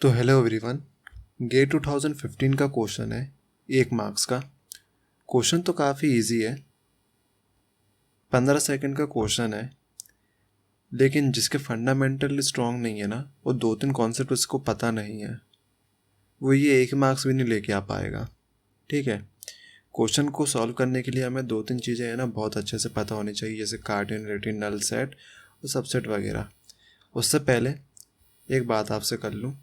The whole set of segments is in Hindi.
तो हेलो एवरीवन। गेट 2015 का क्वेश्चन है 1 मार्क्स का। क्वेश्चन तो काफ़ी इजी है, 15 सेकंड का क्वेश्चन है, लेकिन जिसके फंडामेंटल स्ट्रॉन्ग नहीं है ना, वो 2-3 कॉन्सेप्ट उसको पता नहीं है, वो ये 1 मार्क्स भी नहीं लेके आ पाएगा। ठीक है, क्वेश्चन को सॉल्व करने के लिए हमें 2-3 चीज़ें है ना बहुत अच्छे से पता होनी चाहिए, जैसे कार्डिनलिटी, नल सेट और सबसेट वगैरह। उससे पहले एक बात आपसे कर लूँ,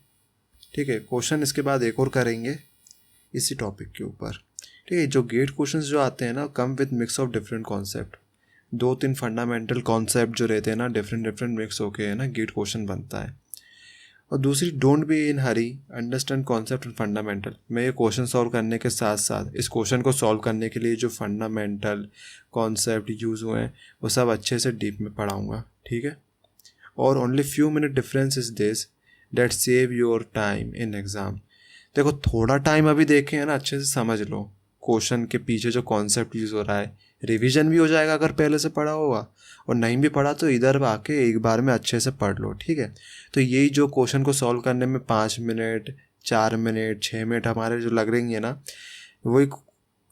ठीक है, क्वेश्चन इसके बाद एक और करेंगे इसी टॉपिक के ऊपर। ठीक है, जो गेट क्वेश्चंस जो आते हैं ना, come with mix of different concept. 2-3 fundamental concept जो रहते हैं ना, डिफरेंट मिक्स होके है ना गेट क्वेश्चन बनता है। और दूसरी, don't be in Hari, understand concept and fundamental. मैं ये क्वेश्चन सॉल्व करने के साथ साथ इस क्वेश्चन को सॉल्व करने के लिए जो फंडामेंटल कॉन्सेप्ट यूज़ हुए हैं वो सब अच्छे से डीप में पढ़ाऊँगा। ठीक है, और only few minute difference is this that save your time in exam. देखो, थोड़ा टाइम अभी देखें है ना, अच्छे से समझ लो क्वेश्चन के पीछे जो कॉन्सेप्ट यूज़ हो रहा है। रिवीजन भी हो जाएगा अगर पहले से पढ़ा होगा, और नहीं भी पढ़ा तो इधर आके एक बार में अच्छे से पढ़ लो। ठीक है, तो यही जो क्वेश्चन को सॉल्व करने में 5 मिनट, 4 मिनट, 6 मिनट हमारे जो लग रही है ना, वही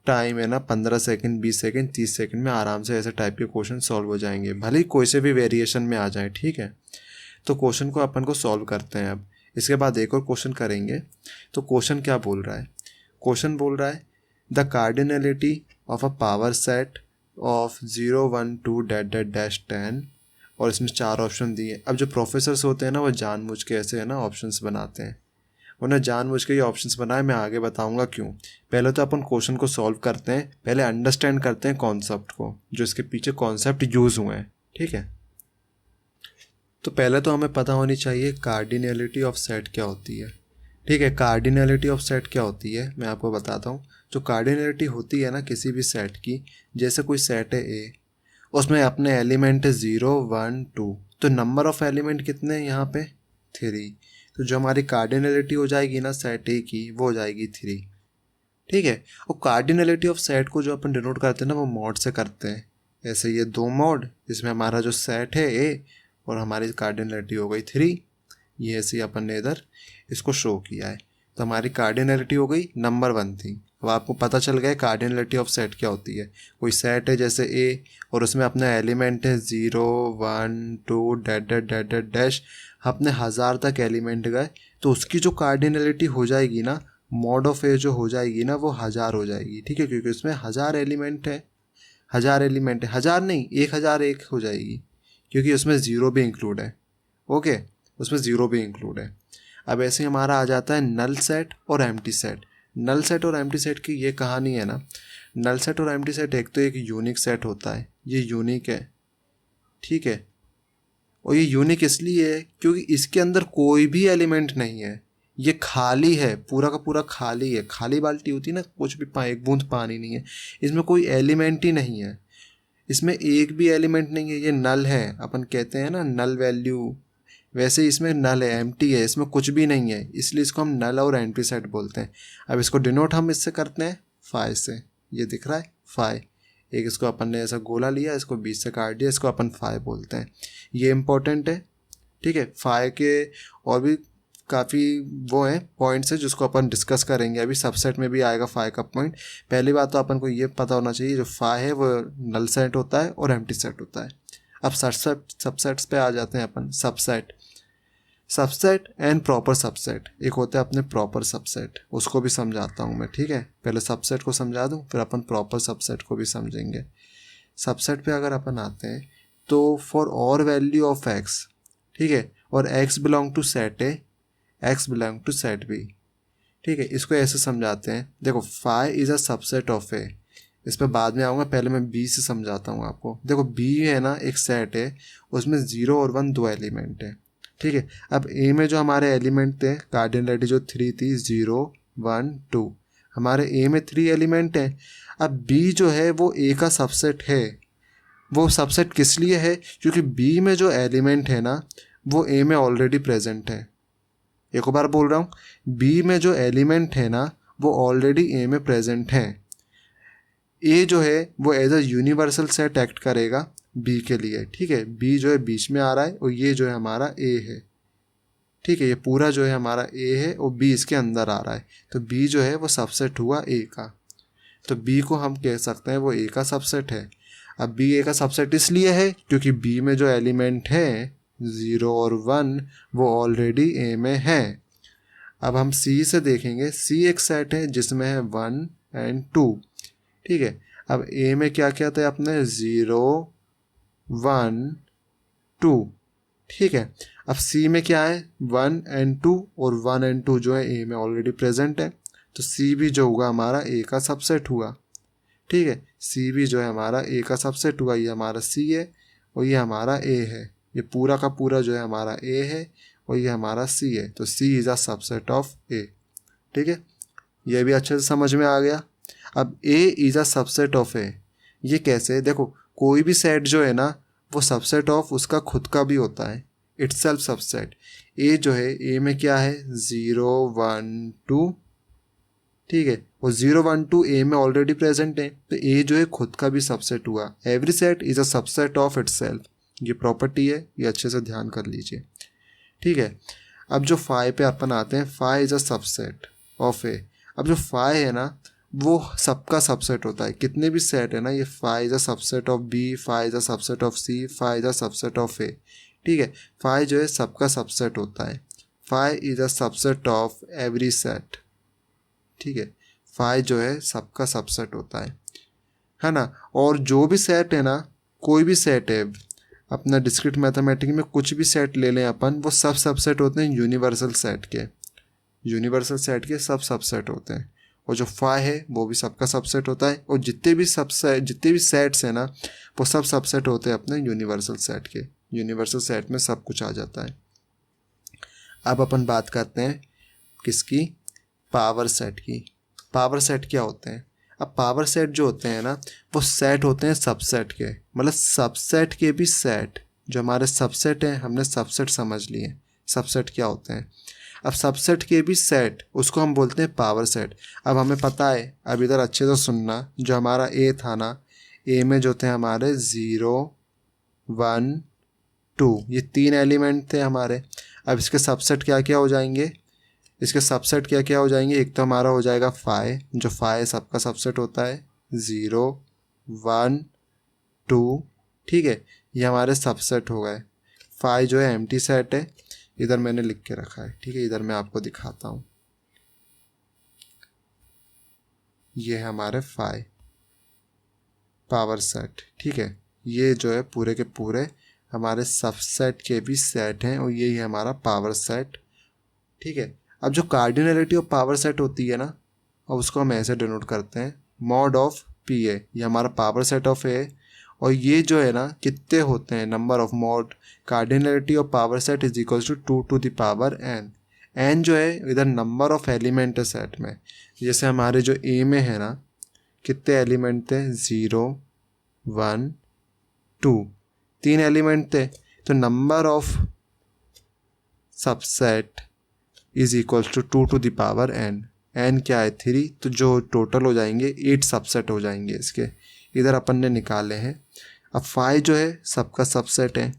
टाइम है ना 15 सेकंड, 20 सेकंड, 30 सेकंड में आराम से ऐसे टाइप के क्वेश्चन सॉल्व हो जाएंगे, भले ही कोई से भी वेरिएशन में आ जाए। ठीक है, तो क्वेश्चन को अपन को सॉल्व करते हैं। अब इसके बाद एक और क्वेश्चन करेंगे। तो क्वेश्चन क्या बोल रहा है? क्वेश्चन बोल रहा है the cardinality of a power set of 0, 1, 2 that that dash 10, और इसमें 4 ऑप्शन दिए। अब जो प्रोफेसर्स होते हैं ना, वो जानबूझ के ऐसे है ना ऑप्शंस बनाते हैं। उन्हें जानबूझ के ये ऑप्शंस बनाए, मैं आगे बताऊंगा क्यों। पहले तो अपन क्वेश्चन को सॉल्व करते हैं, पहले अंडरस्टैंड करते हैं कॉन्सेप्ट को, जो इसके पीछे कॉन्सेप्ट यूज़ हुए हैं। ठीक है, तो पहले तो हमें पता होनी चाहिए कार्डिनलिटी ऑफ सेट क्या होती है। ठीक है, कार्डिनलिटी ऑफ सेट क्या होती है मैं आपको बताता हूँ। जो कार्डिनलिटी होती है ना किसी भी सेट की, जैसे कोई सेट है ए, उसमें अपने एलिमेंट है 0, 1, 2, तो नंबर ऑफ एलिमेंट कितने हैं यहाँ पे? 3। तो जो हमारी कार्डिनलिटी हो जाएगी ना सेट ए की, वो हो जाएगी 3। ठीक है, और कार्डिनलिटी ऑफ सेट को जो अपन डिनोट करते हैं ना, वो मॉड से करते हैं। ऐसे ये 2 मॉड, इसमें हमारा जो सेट है ए और हमारी कार्डिनलिटी हो गई 3। ये ऐसे ही अपन ने इधर इसको शो किया है, तो हमारी कार्डिनलिटी हो गई नंबर 1 थी। अब आपको पता चल गया कार्डिनलिटी ऑफ सेट क्या होती है। कोई सेट है जैसे ए, और उसमें अपना एलिमेंट है 0, 1, 2 that that that that dash, अपने 1000 तक एलिमेंट गए, तो उसकी जो कार्डिनलिटी हो जाएगी ना, मॉड ऑफ ए जो हो जाएगी ना, वो 1000 हो जाएगी। ठीक है, क्योंकि उसमें 1000 एलिमेंट है। 1000 एलिमेंट है, 1000 नहीं, 1001 हो जाएगी, क्योंकि उसमें ज़ीरो भी इंक्लूड है। ओके, उसमें ज़ीरो भी इंक्लूड है। अब ऐसे ही हमारा आ जाता है नल सेट और एम्प्टी सेट। नल सेट और एम्प्टी सेट की ये कहानी है ना, नल सेट और एम्प्टी सेट एक तो एक यूनिक सेट होता है, ये यूनिक है। ठीक है, और ये यूनिक इसलिए है क्योंकि इसके अंदर कोई भी एलिमेंट नहीं है, ये खाली है, पूरा का पूरा खाली है। खाली बाल्टी होती है ना, कुछ भी एक बूंद पानी नहीं है, इसमें कोई एलिमेंट ही नहीं है, इसमें एक भी एलिमेंट नहीं है। ये नल है, अपन कहते हैं ना नल वैल्यू, वैसे इसमें नल है, एम्प्टी है, इसमें कुछ भी नहीं है, इसलिए इसको हम नल और एम्प्टी सेट बोलते हैं। अब इसको डिनोट हम इससे करते हैं फाई से। ये दिख रहा है फाई, एक इसको अपन ने ऐसा गोला लिया, इसको बीच से काट दिया, इसको अपन फाई बोलते हैं। ये इम्पोर्टेंट है। ठीक है, फाई के और भी काफ़ी वो हैं पॉइंट्स है जिसको अपन डिस्कस करेंगे अभी। सबसेट में भी आएगा फाई का पॉइंट। पहली बात तो अपन को ये पता होना चाहिए, जो फाई है वो नल सेट होता है और एम्प्टी सेट होता है। अब सबसेट्स पे आ जाते हैं अपन। सबसेट एंड प्रॉपर सबसेट, एक होता है अपने प्रॉपर सबसेट, उसको भी समझाता हूँ मैं। ठीक है, पहले सबसेट को समझा दूँ, फिर अपन प्रॉपर सबसेट को भी समझेंगे। सबसेट पे अगर अपन आते हैं तो फॉर और वैल्यू ऑफ एक्स, ठीक है, और x belong to set A, x belong to set B. ठीक है, इसको ऐसे समझाते हैं, देखो phi is a subset of A, इस पर बाद में आऊँगा, पहले मैं बी से समझाता हूँ आपको। देखो बी है ना एक सेट है, उसमें 0 और 1 दो एलिमेंट है। ठीक है, अब ए में जो हमारे एलिमेंट थे, कार्डिनलिटी जो 3 थी, 0, 1, 2, हमारे ए में 3 एलिमेंट है। अब बी जो है वो ए का सबसेट है। वो सबसेट किस लिए है? क्योंकि बी में जो एलिमेंट है ना, वो ए में ऑलरेडी प्रेजेंट है। एक बार बोल रहा हूँ, बी में जो एलिमेंट है ना, वो ऑलरेडी ए में प्रेजेंट है। ए जो है वो as a universal set act करेगा बी के लिए। ठीक है, बी जो है बीच में आ रहा है, और ये जो है हमारा ए है। ठीक है, ये पूरा जो है हमारा ए है और बी इसके अंदर आ रहा है, तो बी जो है वो सबसेट हुआ ए का, तो बी को हम कह सकते हैं वो ए का सबसेट है। अब बी ए का सबसेट इसलिए है क्योंकि बी में जो एलिमेंट है 0 और 1 वो ऑलरेडी ए में है। अब हम सी से देखेंगे, सी एक सेट है जिसमें है 1 एंड 2, ठीक है। अब ए में क्या क्या था अपने 0 1 2, ठीक है। अब सी में क्या है 1 एंड 2, और 1 एंड 2 जो है ए में ऑलरेडी प्रेजेंट है, तो सी भी जो होगा हमारा ए का सबसेट हुआ, ठीक है। सी भी जो है हमारा ए का सबसेट हुआ, ये हमारा सी है और ये हमारा ए है, ये पूरा का पूरा जो है हमारा ए है और ये हमारा सी है, तो सी is a subset of A, ठीक है। ये भी अच्छे से समझ में आ गया। अब A is a subset of A, ये कैसे, देखो कोई भी सेट जो है ना वो सबसेट ऑफ उसका खुद का भी होता है, इट्स सेल्फ सबसेट। ए जो है, ए में क्या है 0 1 2, ठीक है, और 0 1 2 ए में ऑलरेडी प्रेजेंट है, तो ए जो है खुद का भी सबसेट हुआ। Every set is a subset of it's self, ये प्रॉपर्टी है, ये अच्छे से ध्यान कर लीजिए, ठीक है। अब जो फाई पे अपन आते हैं, phi is a subset of A. अब जो फाई है ना वो सबका सबसेट होता है, कितने भी सेट है ना, ये phi is a subset of B, phi is a subset of C, phi is a subset of A, ठीक है। फाई जो है सबका सबसेट होता है, phi is a subset of every set, ठीक है। फाई जो है सबका सबसेट होता है ना। और जो भी सेट है ना, कोई भी सेट है, अपना डिस्क्रीट मैथमेटिक्स में कुछ भी सेट ले लें अपन, वो सब सबसेट होते हैं यूनिवर्सल सेट के, यूनिवर्सल सेट के सब सबसेट होते हैं। और जो फाई है वो भी सबका सबसेट होता है, और जितने भी सेट्स हैं ना वो सब सबसेट होते हैं अपने यूनिवर्सल सेट के, यूनिवर्सल सेट में सब कुछ आ जाता है। अब अपन बात करते हैं किसकी, पावर सेट की। पावर सेट क्या होते हैं, अब पावर सेट जो होते हैं ना वो सेट होते हैं सबसेट के, मतलब सबसेट के भी सेट, जो हमारे सबसेट हैं हमने सबसेट समझ लिए, सबसेट क्या होते हैं। अब सबसेट के भी सेट, उसको हम बोलते हैं पावर सेट। अब हमें पता है, अब इधर अच्छे से सुनना, जो हमारा ए था ना, ए में जो थे हमारे 0 1 2, ये 3 एलिमेंट थे हमारे। अब इसके सबसेट क्या क्या हो जाएंगे, इसके सबसेट क्या क्या हो जाएंगे, एक तो हमारा हो जाएगा फाई, जो फाई सबका सबसेट होता है 0 1 2, ठीक है, ये हमारे सबसेट हो गए। फाई जो है एम्प्टी सेट है, इधर मैंने लिख के रखा है, ठीक है, इधर मैं आपको दिखाता हूँ, ये है हमारे फाई पावर सेट, ठीक है। ये जो है पूरे के पूरे हमारे सबसेट के भी सेट हैं और यही है हमारा पावर सेट, ठीक है। अब जो कार्डिनलिटी ऑफ पावर सेट होती है ना, और उसको हम ऐसे डिनोट करते हैं मॉड ऑफ पी ए, ये हमारा पावर सेट ऑफ ए, और ये जो है ना कितने होते हैं, number of mod cardinality of power set is equals to 2 to the power n. N जो है इधर नंबर ऑफ एलिमेंट है सेट में, जैसे हमारे जो ए में है ना कितने एलिमेंट थे 0 1 2, 3 एलिमेंट थे, तो number of subset is equals to 2 to the power n. N क्या है 3, तो जो टोटल हो जाएंगे 8 सबसेट हो जाएंगे इसके, इधर अपन ने निकाले हैं। अब फाई जो है सबका सबसेट है,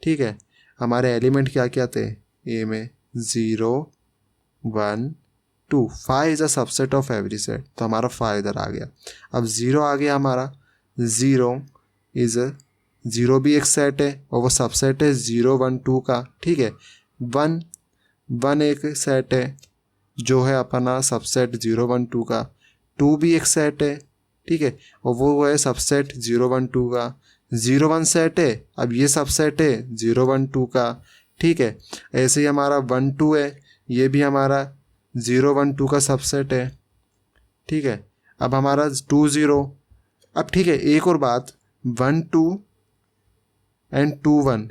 ठीक है। हमारे एलिमेंट क्या क्या थे ए में 0 1 2, phi is a subset of every set, तो हमारा फाई इधर आ गया। अब 0 आ गया हमारा, 0 इज 0 भी एक सेट है और वो सबसेट है 0 1 2 का, ठीक है। 1 एक सेट है जो है अपना सबसेट 0 1 2 का, 2 भी एक सेट है, ठीक है, और वो है सबसेट 0 1 2 का। 0 1 सेट है, अब ये सबसेट है 0 1 2 का, ठीक है। ऐसे ही हमारा 1 2 है, ये भी हमारा 0 1 2 का सबसेट है, ठीक है। अब हमारा 2 0, अब ठीक है एक और बात, 1 2 एंड 2 1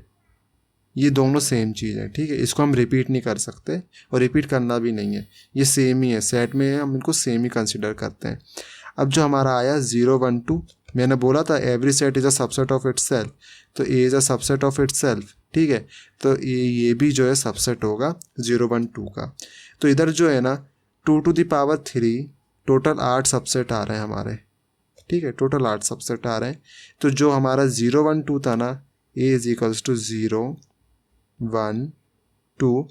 ये दोनों सेम चीज़ है, ठीक है, इसको हम रिपीट नहीं कर सकते और रिपीट करना भी नहीं है, ये सेम ही है, सेट में हम इनको सेम ही कंसिडर करते हैं। अब जो हमारा आया 0 1 2, मैंने बोला था every set is a subset of itself, तो A is a subset of itself, ठीक है, तो ये भी जो है सबसेट होगा 0 1 2 का। तो इधर जो है ना 2 to the power 3, total 8 subset आ रहे हैं हमारे, ठीक है, टोटल 8 सबसेट आ रहे हैं। तो जो हमारा 0 1 2 था ना, A is equals to 0 1 2,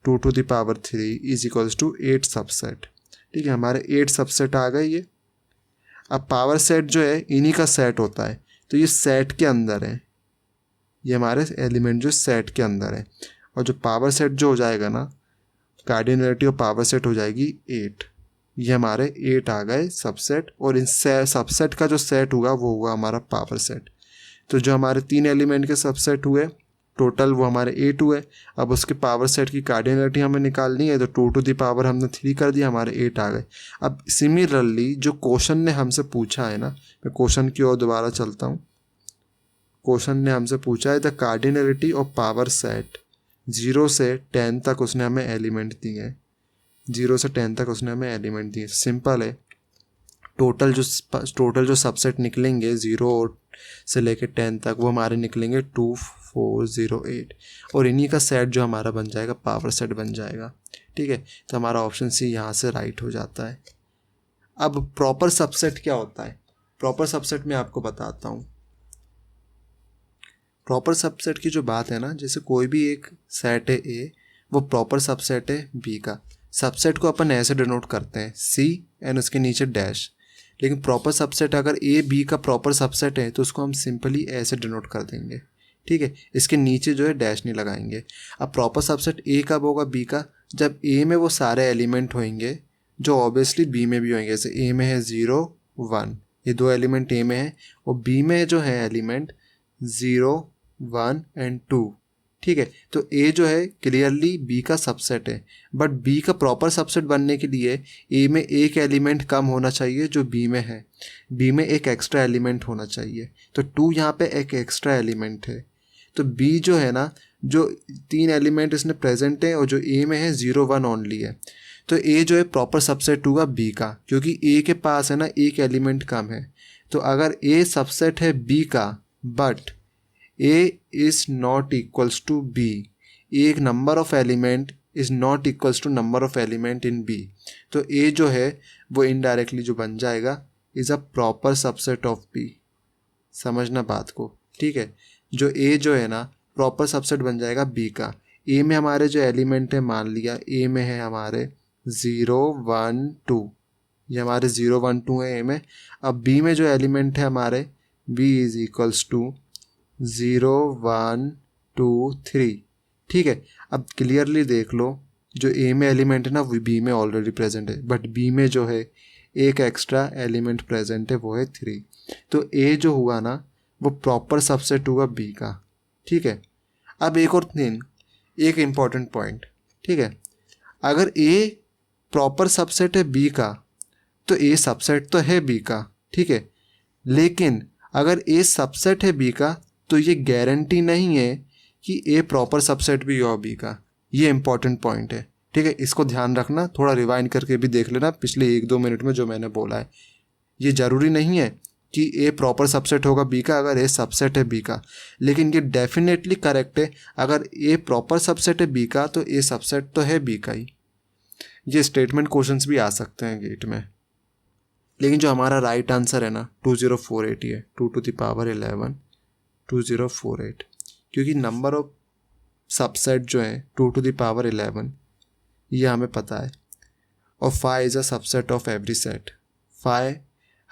2 to the power 3 is equals to 8 subset. ठीक है, हमारे 8 सबसेट आ गए ये। अब पावर सेट जो है इन्हीं का सेट होता है, तो ये सेट के अंदर है, ये हमारे एलिमेंट जो सेट के अंदर है। और जो पावर सेट जो हो जाएगा ना, कार्डिनलिटी और पावर सेट हो जाएगी 8। ये हमारे 8 आ गए सबसेट, और इन सबसेट का जो सेट होगा वो होगा हमारा पावर सेट। तो जो हमारे 3 एलिमेंट के सबसेट हुए टोटल वो हमारे 8 हुए। अब उसके पावर सेट की कार्डिनलिटी हमें निकालनी है, तो 2 टू द पावर हमने 3 कर दिया, हमारे 8 आ गए। अब सिमिलरली जो क्वेश्चन ने हमसे पूछा है ना, मैं क्वेश्चन की ओर दोबारा चलता हूँ। क्वेश्चन ने हमसे पूछा है the cardinality of power set 0 से 10 तक उसने हमें एलिमेंट दिए हैं। 0 से 10 तक उसने हमें एलिमेंट दिए। सिंपल है, टोटल जो सबसेट निकलेंगे 0 से लेके 10 तक वो हमारे निकलेंगे 2 4 0 8, और इन्हीं का सेट जो हमारा बन जाएगा पावर सेट बन जाएगा। ठीक है, तो हमारा ऑप्शन सी यहाँ से राइट हो जाता है। अब प्रॉपर सबसेट क्या होता है? प्रॉपर सबसेट में आपको बताता हूँ। प्रॉपर सबसेट की जो बात है ना, जैसे कोई भी एक सेट है ए, वो प्रॉपर सबसेट है बी का। सबसेट को अपन ऐसे डिनोट करते हैं सी एंड उसके नीचे डैश। लेकिन प्रॉपर सबसेट अगर ए बी का प्रॉपर सबसेट है तो उसको हम सिंपली ऐसे डिनोट कर देंगे। ठीक है, इसके नीचे जो है डैश नहीं लगाएंगे। अब प्रॉपर सबसेट ए कब होगा बी का? जब ए में वो सारे एलिमेंट होंगे जो ऑब्वियसली बी में भी होंगे। जैसे ए में है 0 1, ये 2 एलिमेंट ए में है, और बी में जो है एलिमेंट 0 1 एंड 2। ठीक है, तो ए जो है क्लियरली बी का सबसेट है, बट बी का प्रॉपर सबसेट बनने के लिए ए में एक एलिमेंट कम होना चाहिए जो बी में है, बी में एक एक्स्ट्रा एलिमेंट होना चाहिए। तो 2 यहाँ पे एक एक्स्ट्रा एलिमेंट है। तो बी जो है ना, जो 3 एलिमेंट इसमें प्रेजेंट है और जो ए में है 0 1 ओनली है, तो ए जो है प्रॉपर सबसेट होगा बी का, क्योंकि ए के पास है ना एक एलिमेंट कम है। तो अगर ए सबसेट है बी का but A is not equals to B, एक number of element is not equals to number of element in B, तो A जो है वो इनडायरेक्टली जो बन जाएगा is a proper subset of B। समझना बात को। ठीक है, जो A जो है ना प्रॉपर सबसेट बन जाएगा B का। A में हमारे जो एलिमेंट है, मान लिया A में है हमारे 0 1 2, ये हमारे 0 1 2 है A में। अब B में जो एलिमेंट है हमारे B इज इक्वल्स टू 0 1 2 3। ठीक है, अब क्लियरली देख लो, जो ए में एलिमेंट है ना वो बी में ऑलरेडी प्रेजेंट है, बट बी में जो है एक एक्स्ट्रा एलिमेंट प्रेजेंट है, वो है 3। तो ए जो हुआ ना वो प्रॉपर सबसेट हुआ बी का। ठीक है, अब एक और एक इम्पॉर्टेंट पॉइंट। ठीक है, अगर ए प्रॉपर सबसेट है बी का तो ए सबसेट तो है बी का। ठीक है, लेकिन अगर ए सबसेट है बी का तो ये गारंटी नहीं है कि ए प्रॉपर सबसेट भी हो बी का। ये इंपॉर्टेंट पॉइंट है। ठीक है, इसको ध्यान रखना, थोड़ा रिवाइंड करके भी देख लेना पिछले 1-2 मिनट में जो मैंने बोला है। ये ज़रूरी नहीं है कि ए प्रॉपर सबसेट होगा बी का अगर ए सबसेट है बी का, लेकिन ये डेफिनेटली करेक्ट है। अगर ए प्रॉपर सबसेट है बी का तो ए सबसेट तो है बी का ही। ये स्टेटमेंट क्वेश्चंस भी आ सकते हैं गेट में, लेकिन जो हमारा राइट आंसर है ना 2048 ही है, 2 टू द पावर 11 2048, क्योंकि नंबर ऑफ सबसेट जो है 2 टू द पावर 11 ये हमें पता है, और 5 is a subset of every set. 5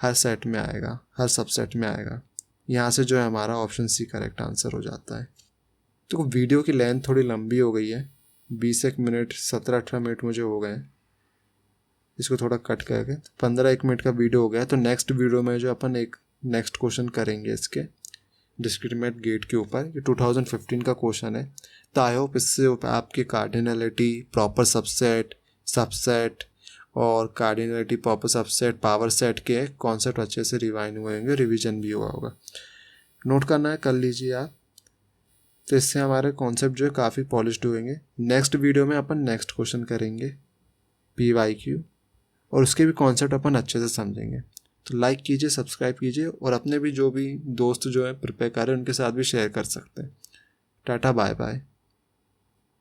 her set में आएगा, हर सबसेट में आएगा। यहाँ से जो है हमारा ऑप्शन सी करेक्ट आंसर हो जाता है। तो वीडियो की लेंथ थोड़ी लंबी हो गई है, 20 मिनट 17-18 मिनट मुझे हो गए, इसको थोड़ा कट करके 15-1 मिनट का वीडियो हो गया। तो नेक्स्ट वीडियो में जो अपन एक नेक्स्ट क्वेश्चन करेंगे इसके डिस्क्रिमिनेट गेट के ऊपर, ये 2015 का क्वेश्चन है। तो आई होप इससे आपके कार्डिनलिटी, प्रॉपर सबसेट, सबसेट और cardinality, proper subset, power set के कॉन्सेप्ट अच्छे से रिवाइंड हुए होंगे, रिवीजन भी हुआ होगा। नोट करना है, कर लीजिए आप। तो इससे हमारे कॉन्सेप्ट जो है काफ़ी पॉलिश्ड होंगे। नेक्स्ट वीडियो में अपन नेक्स्ट क्वेश्चन करेंगे PYQ, और उसके भी कॉन्सेप्ट अपन अच्छे से समझेंगे। तो लाइक कीजिए, सब्सक्राइब कीजिए, और अपने भी जो भी दोस्त जो है प्रिपेयर कर रहे हैं उनके साथ भी शेयर कर सकते हैं। Tata bye bye.